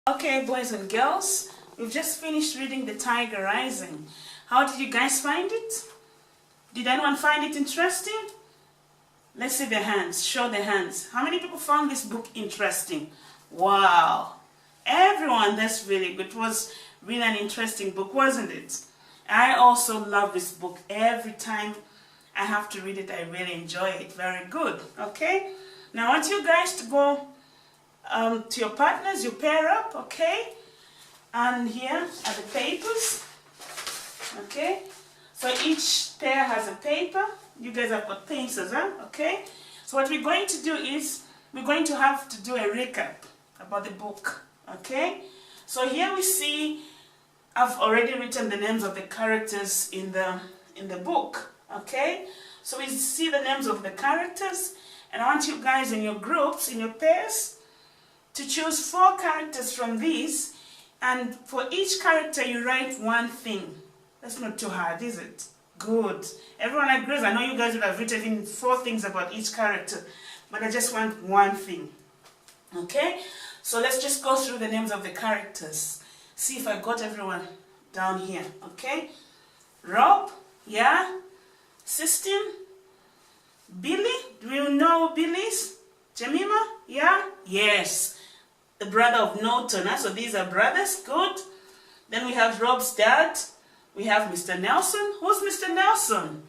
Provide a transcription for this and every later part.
Okay, boys and girls, we've just finished reading The Tiger Rising. How did you guys find it? Did anyone find it interesting? Let's see their hands. Show their hands. How many people found this book interesting? Wow. Everyone, that's really good. It was really an interesting book, wasn't it? I also love this book. Every time I have to read it, I really enjoy it. Very good. Okay? Now I want you guys to go to your partners, you pair up, okay? And here are the papers, okay? So each pair has a paper. You guys have got pencils, huh? Okay? So what we're going to do is, we're going to have to do a recap about the book, okay? So here we see, I've already written the names of the characters in the book, okay? So we see the names of the characters, and I want you guys in your groups, in your pairs, to choose 4 characters from these, and for each character you write one thing. That's not too hard, is it? Good. Everyone agrees? I know you guys would have written 4 things about each character, but I just want one thing. Okay? So let's just go through the names of the characters. See if I got everyone down here. Okay? Rob, yeah? Sistine, Billy, do you know who Billy is? Jemima, yeah? Yes. The brother of Norton, huh? So these are brothers, good. Then we have Rob's dad. We have Mr. Nelson. Who's Mr. Nelson?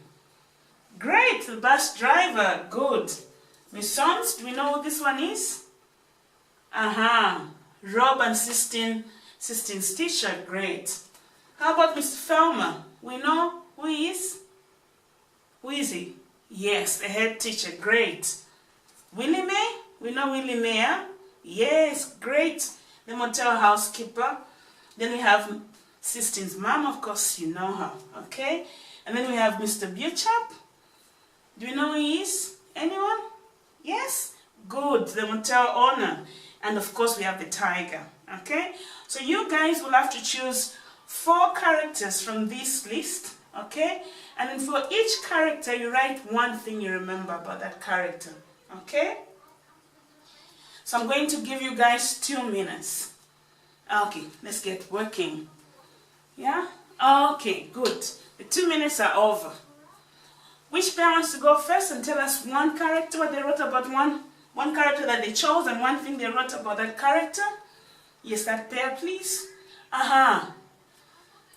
Great, the bus driver, good. Miss Sons, do we know who this one is? Rob and Sistine's teacher, great. How about Mr. Felmer? We know who he is? Who is he? Yes, the head teacher, great. Willie Mae? We know Willie Mae, huh? Yes, great. The motel housekeeper. Then we have Sistine's mom, of course you know her, okay? And then we have Mr. Butchap. Do you know who he is? Anyone? Yes? Good, the motel owner. And of course we have the tiger, okay? So you guys will have to choose 4 characters from this list, okay? And then for each character you write one thing you remember about that character, okay? So I'm going to give you guys 2 minutes. Okay, let's get working. Yeah? Okay, good. The 2 minutes are over. Which pair wants to go first and tell us one character, what they wrote about one character that they chose and one thing they wrote about that character? Yes, that pair, please.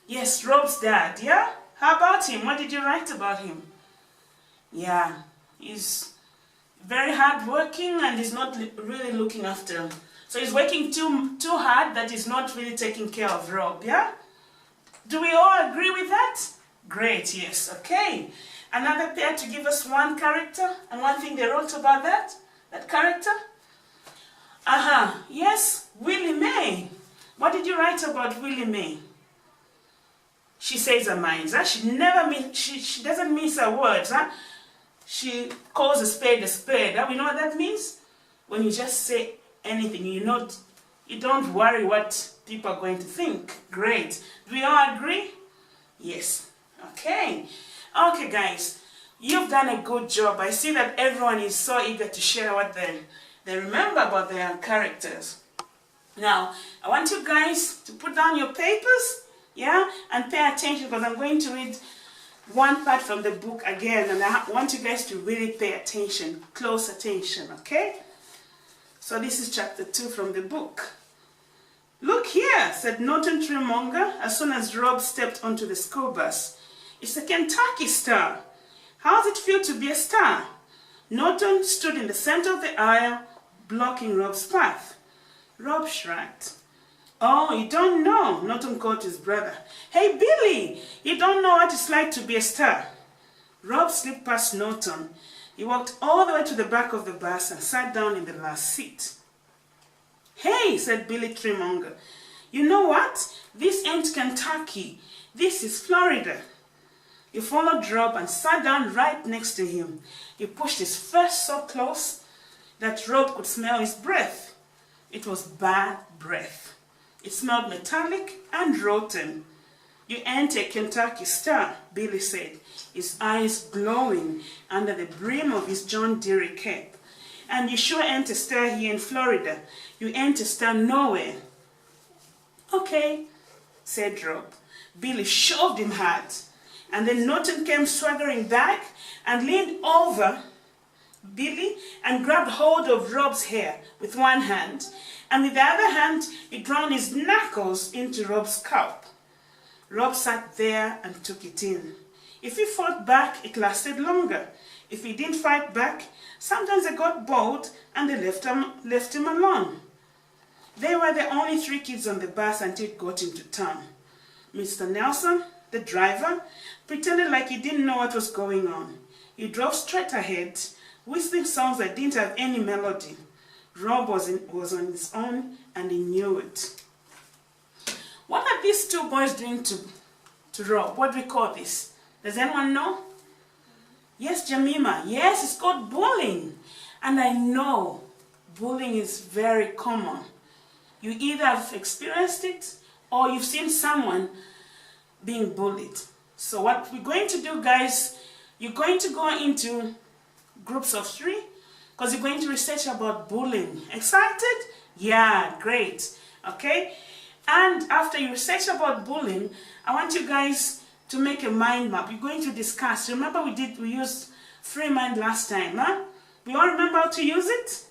Yes, Rob's dad, yeah? How about him? What did you write about him? Yeah, he's very hardworking and he's not really looking after him. So he's working too hard that he's not really taking care of Rob, yeah? Do we all agree with that? Great, yes, okay. Another pair to give us one character and one thing they wrote about that character? Yes, Willie Mae. What did you write about Willie Mae? She says her minds, huh? She doesn't miss her words, huh? She calls a spade, huh? We know what that means? When you just say anything, you don't worry what people are going to think. Great. Do we all agree? Yes. Okay. Okay, guys. You've done a good job. I see that everyone is so eager to share what they remember about their characters. Now, I want you guys to put down your papers, yeah, and pay attention because I'm going to read one part from the book again, and I want you guys to really pay attention, close attention, okay? So this is chapter 2 from the book. Look here, said Norton Treemonger as soon as Rob stepped onto the school bus. It's a Kentucky star. How does it feel to be a star? Norton stood in the center of the aisle, blocking Rob's path. Rob shrugged. Oh, you don't know, Norton called his brother. Hey, Billy, you don't know what it's like to be a star. Rob slipped past Norton. He walked all the way to the back of the bus and sat down in the last seat. Hey, said Billy Treemonger, you know what? This ain't Kentucky. This is Florida. He followed Rob and sat down right next to him. He pushed his face so close that Rob could smell his breath. It was bad breath. It smelled metallic and rotten. You ain't a Kentucky star, Billy said, his eyes glowing under the brim of his John Deere cape. And you sure ain't a star here in Florida. You ain't a star nowhere. Okay, said Rob. Billy shoved him hard, and then Norton came swaggering back and leaned over Billy and grabbed hold of Rob's hair with one hand, and with the other hand he ground his knuckles into Rob's scalp. Rob sat there and took it in. If he fought back, it lasted longer. If he didn't fight back, sometimes they got bored and they left him alone. They were the only 3 kids on the bus until it got into town. Mr. Nelson, the driver, pretended like he didn't know what was going on. He drove straight ahead, whistling songs that didn't have any melody. Rob was on his own and he knew it. What are these 2 boys doing to Rob? What do we call this? Does anyone know? Yes, Jemima. Yes, it's called bullying. And I know bullying is very common. You either have experienced it or you've seen someone being bullied. So what we're going to do, guys, you're going to go into groups of 3 because you're going to research about bullying. Excited? Yeah, great. Okay? And after you research about bullying, I want you guys to make a mind map. You're going to discuss. Remember we used free mind last time, huh? We all remember how to use it?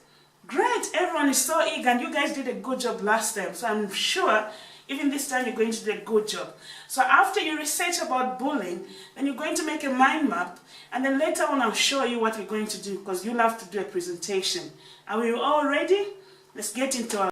Great, everyone is so eager and you guys did a good job last time. So I'm sure even this time you're going to do a good job. So after you research about bullying, then you're going to make a mind map and then later on I'll show you what we're going to do because you'll have to do a presentation. Are we all ready? Let's get into our